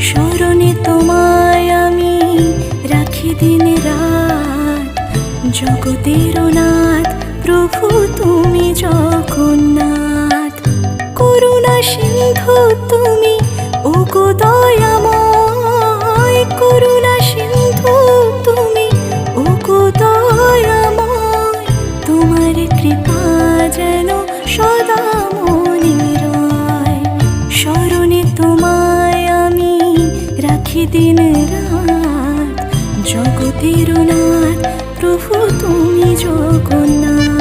স্মরণে তোমায় আমি রাখি দিন রাত, জগতের নাথ প্রভু তুমি জগন্নাথ। করুণা সিন্ধু তুমি ওগো দয়াময়, করুণা সিন্ধু তুমি ওগো দয়াময়। তোমার কৃপা যেন সদা মনে রয়, স্মরণে তোমায় আমি রাখি দিন রাত, জগতের নাথ প্রভু তুমি জগন্নাথ।